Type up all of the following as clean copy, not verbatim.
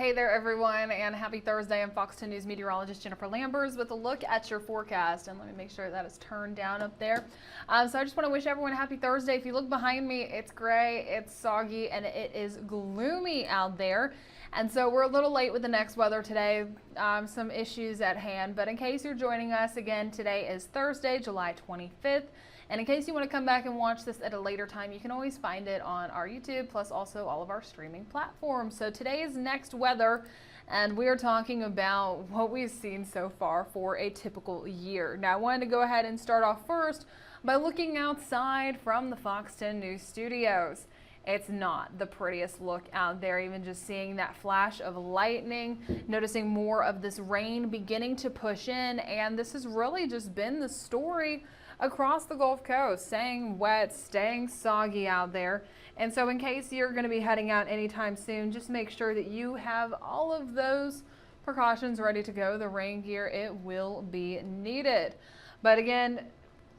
Hey there everyone, and happy Thursday. I'm Fox 10 News meteorologist Jennifer Lambers with a look at your forecast. And let me make sure that is turned down up there. So I just want to wish everyone a happy Thursday. If you look behind me, it's gray, it's soggy, and it is gloomy out there. And so we're a little late with the next weather today, some issues at hand. But in case you're joining us again, today is Thursday, July 25th. And in case you want to come back and watch this at a later time, you can always find it on our YouTube, plus also all of our streaming platforms. So today's next weather, and we are talking about what we've seen so far for a typical year. Now, I wanted to go ahead and start off first by looking outside from the Fox 10 News studios. It's not the prettiest look out there, even just seeing that flash of lightning, noticing more of this rain beginning to push in, and this has really just been the story across the Gulf Coast, staying wet, staying soggy out there. And so in case you're going to be heading out anytime soon, just make sure that you have all of those precautions ready to go. The rain gear, it will be needed. But again,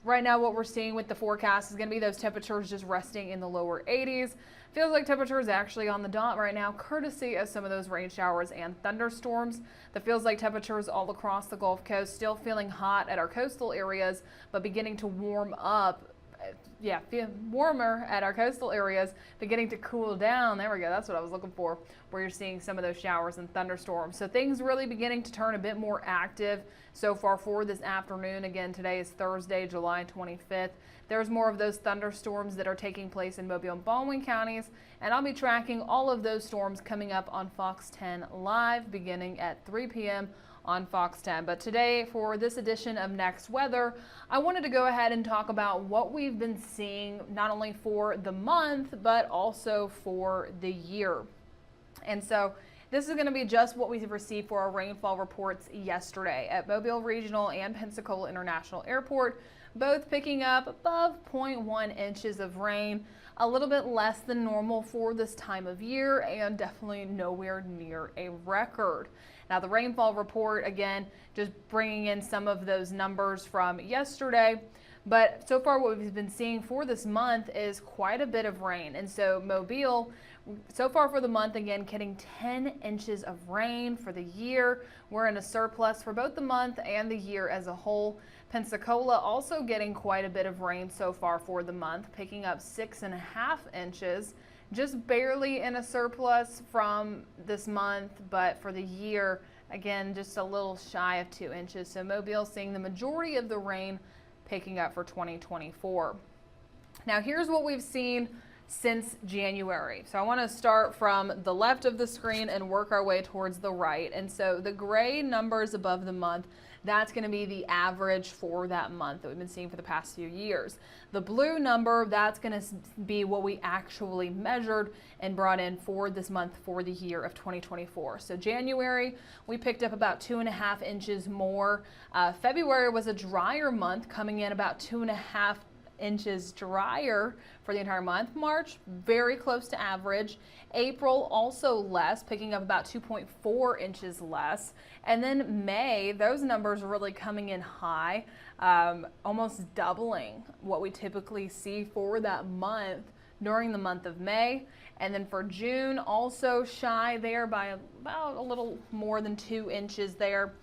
right now what we're seeing with the forecast is going to be those temperatures just resting in the lower 80s. Feels like temperatures actually on the dot right now, courtesy of some of those rain showers and thunderstorms. That feels like temperatures all across the Gulf Coast, still feeling hot at our coastal areas, but beginning to warm up. Yeah, warmer at our coastal areas, beginning to cool down. There we go. That's what I was looking for, where you're seeing some of those showers and thunderstorms. So things really beginning to turn a bit more active so far for this afternoon. Again, today is Thursday, July 25th. There's more of those thunderstorms that are taking place in Mobile and Baldwin counties, and I'll be tracking all of those storms coming up on Fox 10 Live beginning at 3 p.m. on Fox 10. But today, for this edition of Next Weather, I wanted to go ahead and talk about what we've been seeing not only for the month, but also for the year. And so this is going to be just what we received for our rainfall reports yesterday at Mobile Regional and Pensacola International Airport, both picking up above 0.1 inches of rain, a little bit less than normal for this time of year, and definitely nowhere near a record. Now, the rainfall report, again, just bringing in some of those numbers from yesterday. But so far what we've been seeing for this month is quite a bit of rain. And so Mobile, so far for the month, again, getting 10 inches of rain for the year. We're in a surplus for both the month and the year as a whole. Pensacola also getting quite a bit of rain so far for the month, picking up 6.5 inches. Just barely in a surplus from this month, but for the year, again, just a little shy of 2 inches. So Mobile seeing the majority of the rain picking up for 2024. Now here's what we've seen since January. So I want to start from the left of the screen and work our way towards the right. And so the gray numbers above the month, that's going to be the average for that month that we've been seeing for the past few years. The blue number, that's going to be what we actually measured and brought in for this month for the year of 2024. So January, we picked up about 2.5 inches more. February was a drier month, coming in about 2.5 inches drier for the entire month. March, very close to average. April, also less, picking up about 2.4 inches less. And then May, those numbers are really coming in high, almost doubling what we typically see for that month during the month of May. And then for June, also shy there by about a little more than 2 inches there,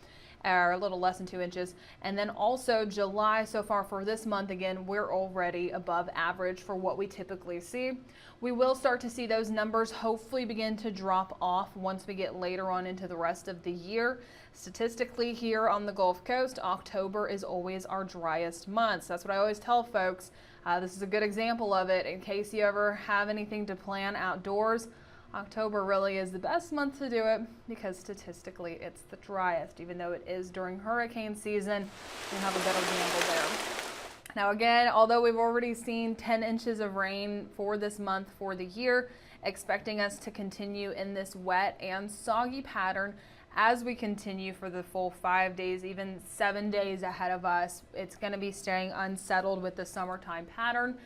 or a little less than 2 inches. And then also July, so far for this month, again, we're already above average for what we typically see. We will start to see those numbers hopefully begin to drop off once we get later on into the rest of the year. Statistically, here on the Gulf Coast, October is always our driest month. So that's what I always tell folks. This is a good example of it. In case you ever have anything to plan outdoors, October really is the best month to do it because statistically it's the driest. Even though it is during hurricane season, you have a better gamble there. Now again, although we've already seen 10 inches of rain for this month for the year, expecting us to continue in this wet and soggy pattern as we continue for the full 5 days, even 7 days ahead of us. It's going to be staying unsettled with the summertime pattern.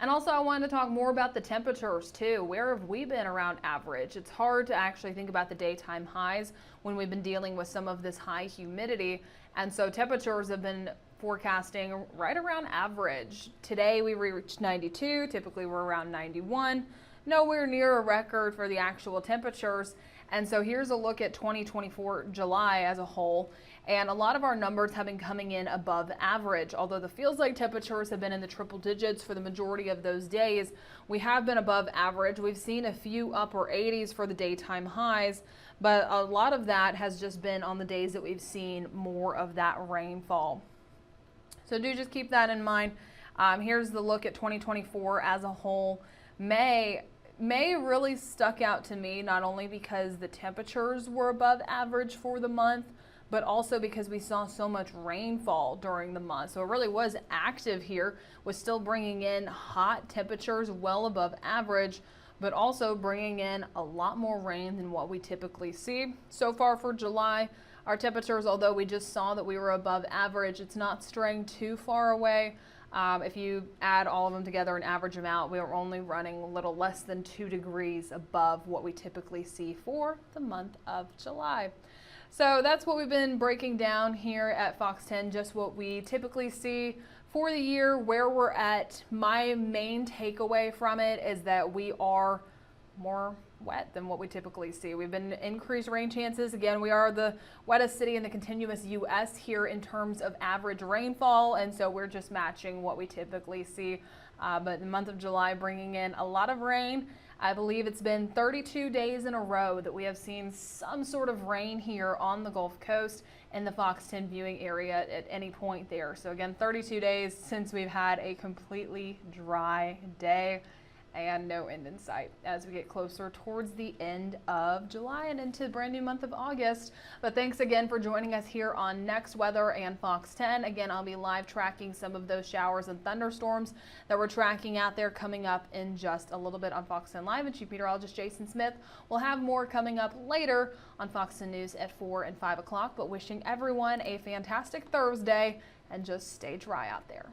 And also I wanted to talk more about the temperatures too. Where have we been around average? It's hard to actually think about the daytime highs when we've been dealing with some of this high humidity. And so temperatures have been forecasting right around average. Today we reached 92, typically we're around 91. Nowhere near a record for the actual temperatures. And so here's a look at 2024 July as a whole. And a lot of our numbers have been coming in above average. Although the feels like temperatures have been in the triple digits for the majority of those days, we have been above average. We've seen a few upper 80s for the daytime highs, but a lot of that has just been on the days that we've seen more of that rainfall. So do just keep that in mind. Here's the look at 2024 as a whole. May really stuck out to me, not only because the temperatures were above average for the month, but also because we saw so much rainfall during the month. So it really was active here, was still bringing in hot temperatures well above average, but also bringing in a lot more rain than what we typically see. So far for July, our temperatures, although we just saw that we were above average, it's not straying too far away. If you add all of them together and average them out, we are only running a little less than 2 degrees above what we typically see for the month of July. So that's what we've been breaking down here at Fox 10, just what we typically see for the year, where we're at. My main takeaway from it is that we are more wet than what we typically see. We've been increased rain chances. Again, we are the wettest city in the continuous U.S. here in terms of average rainfall, and so we're just matching what we typically see. But the month of July bringing in a lot of rain. I believe it's been 32 days in a row that we have seen some sort of rain here on the Gulf Coast in the Fox 10 viewing area at any point there. So again, 32 days since we've had a completely dry day and no end in sight as we get closer towards the end of July and into the brand new month of August. But thanks again for joining us here on Next Weather and Fox 10. Again, I'll be live tracking some of those showers and thunderstorms that we're tracking out there coming up in just a little bit on Fox 10 Live. And Chief Meteorologist Jason Smith will have more coming up later on Fox 10 News at 4 and 5 o'clock. But wishing everyone a fantastic Thursday and just stay dry out there.